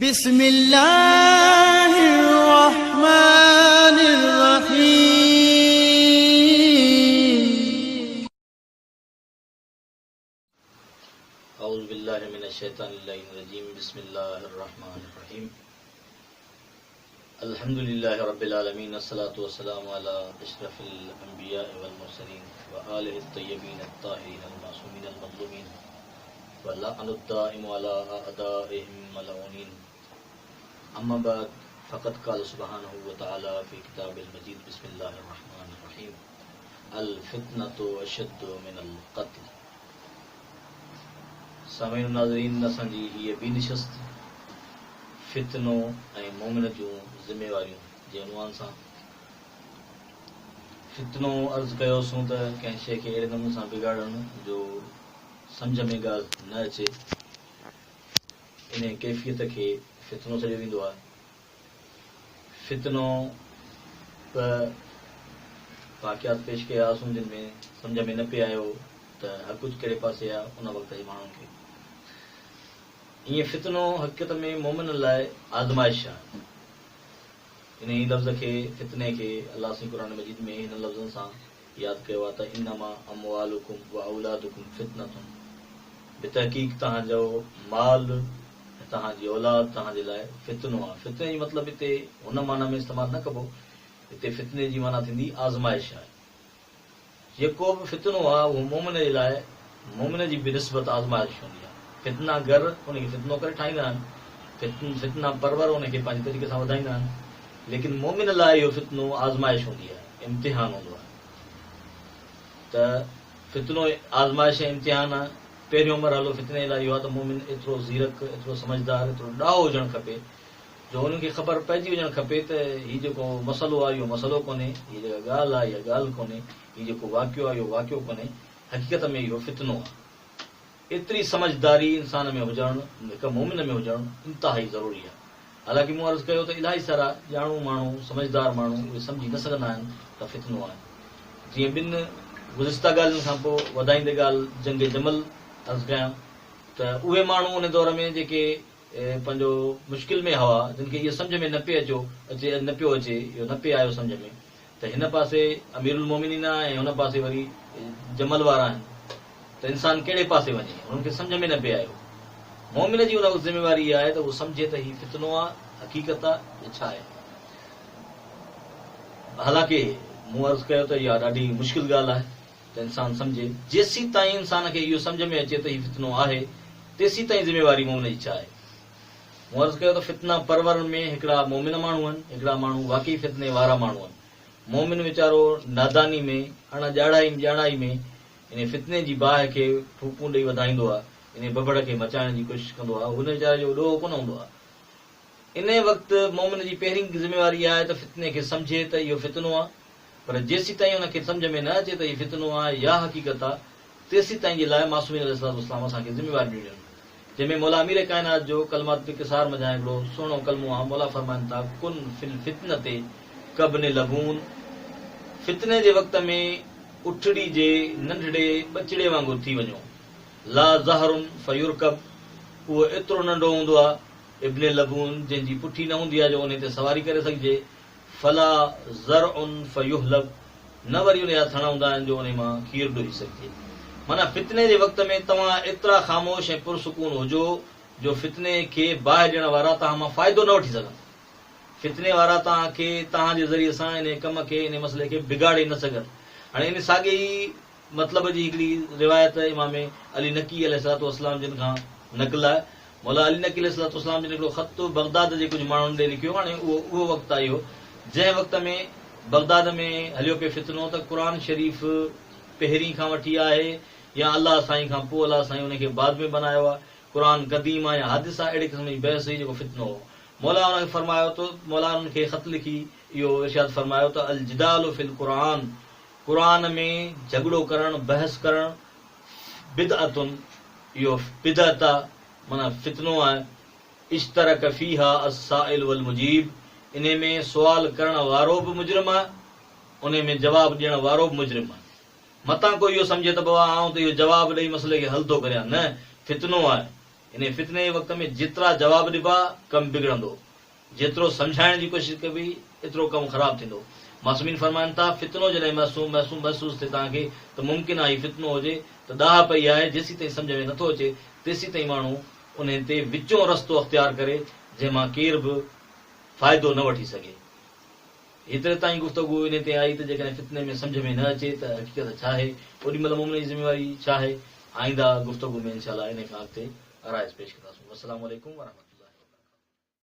بسم الله الرحمن الرحيم أعوذ بالله من الشيطان الرجيم بسم الله الرحمن الرحيم الحمد لله رب العالمين والصلاة والسلام على أشرف الأنبياء والمرسلين وآله الطيبين الطاهرين المعصومين المظلومين واللعن الدائم على أعدائهم الملعونين أما بعد فقد قال سبحانه وتعالى في كتاب المجيد بسم الله الرحمن الرحيم الفتنة أشد من القتل सामीन नाज़रीन असांजी हीअ ॿी निशस्त फितनो ऐं मोमिन जूं ज़िम्मेवारियूं जे उनवान सां फितनो अर्ज़ु कयोसीं त कंहिं शइ खे अहिड़े नमूने सां बिगाड़णु जो सम्झ में ॻाल्हि न अचे इन कैफ़ियत खे फितनो चयो वेंदो आहे। फितनो वाक़ियात पेश कयासीं जिन में सम्झ में न पिए आयो त हर कुझु कहिड़े पासे आहे उन वक़्त जे माण्हुनि खे ईअं फितनो हक़ीक़त में मोमिन लाइ आज़माइश आहे। इन ई लफ़्ज़ खे फितने खे अलाह सी क़ुरान मजीद में हिन लफ़्ज़नि सां यादि कयो आहे त इन्नमा अमवालुकुम व औलादुकुम फितनतुन बितहक़ीक़ तव्हांजो माल तव्हांजी औलाद तव्हांजे लाइ फितनो आहे। फितने जी मतिलबु हिते हुन माना में इस्तेमालु न कबो, हिते फितने जी माना थींदी आज़माइश आहे। जेको बि फितनो आहे उहो मोमिन जे लाइ मोमिन जी बि निस्बत आज़माइश हूंदी आहे। फितना घर उनखे फितनो करे ठाहींदा आहिनि, फितना परवर उनखे पंहिंजे तरीक़े सां वधाईंदा आहिनि, लेकिन मोमिन लाइ इहो फितनो आज़माइश हूंदी आहे, इम्तिहान हूंदो आहे। त फितनो आज़माइश ऐं इम्तिहान आहे। पहिरियों मरहलो फितने लाइ इहो आहे त मोमिन एतिरो ज़ीरक एतिरो समझदार एतिरो ॾाहो हुजणु खपे जो उनखे ख़बर पइजी वञणु खपे त हीउ जेको मसइलो आहे इहो मसइलो कोन्हे, हीअ जेका ॻाल्हि आहे इहा ॻाल्हि कोन्हे, हीउ जेको वाक़ियो आहे इहो वाक़ियो कोन्हे, हक़ीक़त में इहो फितनो आहे। एतिरी समझदारी इंसान में हुजणु हिकु मोमिन में हुजणु इंतिहाई ज़रूरी आहे। हालांकि मूं अर्ज़ु कयो त इलाही सारा ॼाणू माण्हू समझदार माण्हू उहे सम्झी न सघंदा आहिनि त फितनो आहे। जीअं ॿिनि गुज़िश्ता ॻाल्हियुनि खां पोइ वधाईंदे ॻाल्हि जंग जमल अर्ज़ु कयां त उहे माण्हू उन दौर में जेके पंहिंजो मुश्किल में हुआ, जिन खे इहो सम्झ में न पियो अचे इहो न पियो आयो सम्झ में, त हिन पासे अमीरुल मोमिनीन आहे ऐं हुन पासे वरी जमल वारा आहिनि, त इंसान कहिड़े पासे वञे हुननि खे सम्झ में न पियो आयो। मोमिन जी उन ज़िम्मेवारी इहा आहे त उहो सम्झे त हीउ फितनो आहे, हक़ीक़त आहे छा आहे। हालांकि मूं अर्ज़ु कयो त इहा ॾाढी मुश्किल ॻाल्हि आहे त इंसान सम्झे। जेसीं ताईं इंसान खे इहो सम्झ में अचे त हीउ फितनो आहे तेसीं ताईं ज़िम्मेवारी मोमिन जी छा आहे। मूं अर्ज़ु कयो त फितना परवर में हिकिड़ा मोमिन माण्हू आहिनि, हिकिड़ा माण्हू वाक़ई फितने वारा माण्हू आहिनि। मोमिन वीचारो नादानी में ॼाणाई में इन फितने जी बाहि खे फूकूं ॾेई वधाईंदो आहे, इन बबड़ खे मचाइण जी कोशिशि कंदो आहे, हुन वीचारे जो ॾोहो कोन हूंदो आहे। इन वक़्तु मोमिन जी पहिरीं ज़िम्मेवारी आहे त फितने खे सम्झे त इहो फितनो आहे, पर जेसीं ताईं हुनखे सम्झ में न अचे त इहो फितनो आहे या हक़ीक़त आहे तेसीं ताईं जे लाइ मासूमीन अलैहिस्सलाम असांखे ज़िम्मेवारी ॾिनियूं आहिनि। जंहिंमें मौला अमीर काइनात जो कलमात किसार मञा हिकिड़ो सुहिणो कलमो आहे। मौला फरमाइनि था कुन फिल फितनते कबन लबून, फितने जे वक़्त में उठड़ी जे नंढड़े बचड़े वांगुरु थी वञो। ला ज़हरुन फयुरकब, उहो एतिरो नंढो हूंदो आहे इब्न लबून जंहिंजी पुठी न हूंदी आहे जो उन ते सवारी करे सघिजे। फला ज़रउन फयुहलब, न वरी उन जा थण हूंदा आहिनि जो उन मां खीर ॾोही सघिजे। माना फितने जे वक़्त में तव्हां एतिरा ख़ामोश ऐं पुरसुकून हुजो जो फितने खे बाहि ॾियण वारा तव्हां मां फ़ाइदो न वठी सघनि। फितने वारा तव्हांखे तव्हांजे ज़रिए सां इन कम खे इन मसइले खे बिगाड़े न सघनि। हाणे इन साॻे ई मतिलब जी हिकिड़ी रिवायत इमाम अली नकी अलैहिस्सलाम जिन खां नक़ल आहे। मौला अली नकी अलैहिस्सलाम जिन हिकिड़ो ख़त बगदाद जे कुझु माण्हुनि ॾे लिखियो। हाणे उहो वक़्तु आहे इहो जंहिं वक़्त में बगदाद में हलियो पियो फितनो त क़ुर शरीफ़ पहिरीं खां वठी आहे या अलाह साईं खां पोइ अलाह साईं उनखे बाद में बनायो आहे, क़ुर क़दीम आहे या हादिस आहे, अहिड़े क़िस्म जी बहस हुई जेको फितनो हो। मौला हुनखे फरमायो त मौला हुनखे ख़त लिखी इहो इरशाद फरमायो त अल जिदालु फिल क़ुरान, क़ुरान में झगड़ो करणु बहस करणु बिदअतुन, इहो बिदअत आहे माना फितनो आहे। इश्तरक फीहा अस्साइल वल मुजीब, इन में सुवाल करण वारो बि मुजरिम आहे, उन में जवाबु ॾियण वारो बि मुजरिम आहे। मतां कोई इहो सम्झे त बाबा आउं त इहो जवाबु ॾेई मसइले खे हल थो करियां, न, फितनो आहे। इन फितने जे वक़्त में जेतिरा जवाब ॾिबा कमु बिगड़ंदो, जेतिरो सम्झाइण जी कोशिशि कबी एतिरो कमु ख़राबु थींदो। मासूमीन फरमाइनि था फितनो जॾहिं महसूस थिए तव्हांखे त मुमकिन आहे फितनो हुजे त दाह पई आहे, जेसीं ताईं सम्झ में नथो अचे तेसीं ताईं माण्हू उन ते विचों रस्तो अख़्तियार करे जंहिंमां केर बि फ़ाइदो न वठी सघे। हेतिरे ताईं गुफ़्तगू इन ते आई त जेकॾहिं फितने में सम्झ में न अचे त हक़ीक़त छा आहे, ओॾी महिल मुमिन जी ज़िमेवारी छा आहे। आईंदा गुफ़्तगू में इंशाअल्लाह इन खां अॻिते आराइज़ पेश कंदासीं। अस्सलामु अलैकुम वरहमतुल्लाह।